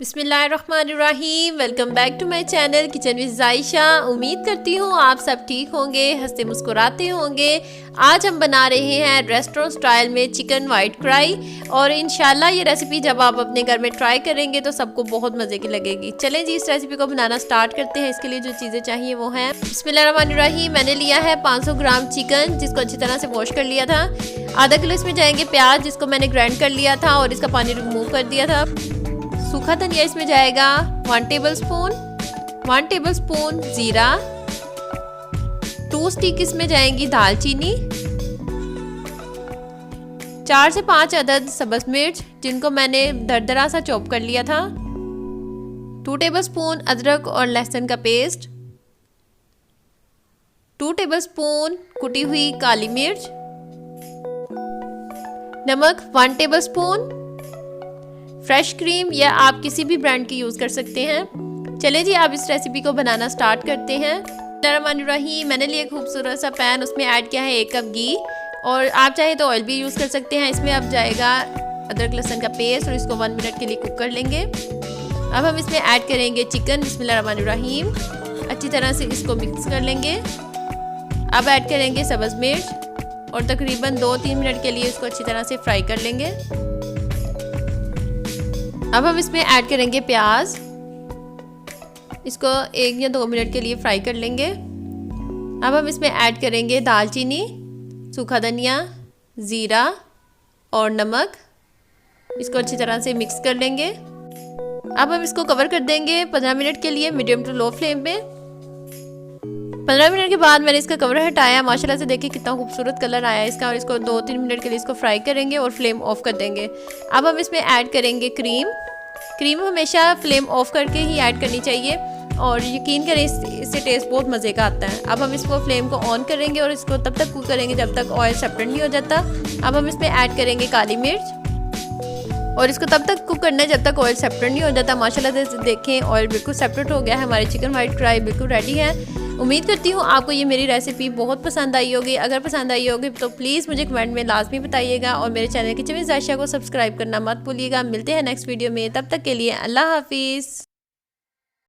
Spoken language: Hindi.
बिस्मिल्लाहिर्रहमानिर्रहीम। Welcome back to my channel kitchen with Jaysha. उम्मीद करती हूँ आप सब ठीक होंगे, हंसते मुस्कुराते होंगे। आज हम बना रहे हैं रेस्टोरेंट स्टाइल में चिकन वाइट क्राई, और इंशाल्लाह ये रेसिपी जब आप अपने घर में ट्राई करेंगे तो सबको बहुत मज़े की लगेगी। चलें जी, इस रेसिपी को बनाना स्टार्ट करते हैं। इसके लिए जो चीज़ें चाहिए वो हैं, बिस्मिल्लाहिर्रहमानिर्रहीम। मैंने लिया है 500 ग्राम चिकन, जिसको अच्छी तरह से वॉश कर लिया था। आधा किलो इसमें जाएंगे प्याज, जिसको मैंने ग्राइंड कर लिया था और इसका पानी रिमूव कर दिया था। सूखा धनिया इसमें जाएगा 1 टेबल स्पून जीरा, 2 स्टिक इसमें जाएंगी दालचीनी, 4 से 5 अदद सब्ज मिर्च जिनको मैंने दरदरा सा चॉप कर लिया था, 2 टेबल स्पून अदरक और लहसुन का पेस्ट, 2 टेबल स्पून कुटी हुई काली मिर्च, नमक 1 टेबल स्पून, फ्रेश क्रीम या आप किसी भी ब्रांड की यूज़ कर सकते हैं। चलिए जी, आप इस रेसिपी को बनाना स्टार्ट करते हैं। बिस्मिल्लाहिर्रहमानिर्रहीम। मैंने लिए खूबसूरत सा पैन, उसमें ऐड किया है 1 कप घी, और आप चाहे तो ऑयल भी यूज़ कर सकते हैं। इसमें अब जाएगा अदरक लहसुन का पेस्ट और इसको 1 मिनट के लिए कुक कर लेंगे। अब हम इसमें ऐड करेंगे चिकन। बिस्मिल्लाहिर्रहमानिर्रहीम। अच्छी तरह से इसको मिक्स कर लेंगे। अब ऐड करेंगे सब्ज़ मिर्च और तकरीबन 2-3 मिनट के लिए इसको अच्छी तरह से फ्राई कर लेंगे। अब हम इसमें ऐड करेंगे प्याज, इसको 1 या 2 मिनट के लिए फ्राई कर लेंगे। अब हम इसमें ऐड करेंगे दालचीनी, सूखा धनिया, ज़ीरा और नमक। इसको अच्छी तरह से मिक्स कर लेंगे। अब हम इसको कवर कर देंगे 15 मिनट के लिए मीडियम टू लो फ्लेम पे। 15 मिनट के बाद मैंने इसका कवर हटाया। माशाल्लाह से देखिए कितना खूबसूरत कलर आया है इसका, और इसको 2-3 मिनट के लिए इसको फ्राई करेंगे और फ्लेम ऑफ कर देंगे। अब हम इसमें ऐड करेंगे क्रीम हमेशा फ्लेम ऑफ करके ही ऐड करनी चाहिए, और यकीन करें इससे टेस्ट बहुत मज़े का आता है। अब हम इसको फ्लेम को ऑन करेंगे और इसको तब तक कुक करेंगे जब तक ऑयल सेपरेट नहीं हो जाता। अब हम इसमें ऐड करेंगे काली मिर्च और इसको तब तक कुक करना है जब तक ऑयल सेपरेट नहीं हो जाता। माशाल्लाह से देखें ऑयल बिल्कुल सेपरेट हो गया है, हमारे चिकन वाइट क्राई बिल्कुल रेडी है। उम्मीद करती हूँ आपको ये मेरी रेसिपी बहुत पसंद आई होगी। अगर पसंद आई होगी तो प्लीज़ मुझे कमेंट में लाजमी बताइएगा, और मेरे चैनल किचन विद जायशा को सब्सक्राइब करना मत भूलिएगा। मिलते हैं नेक्स्ट वीडियो में, तब तक के लिए अल्लाह हाफिज़।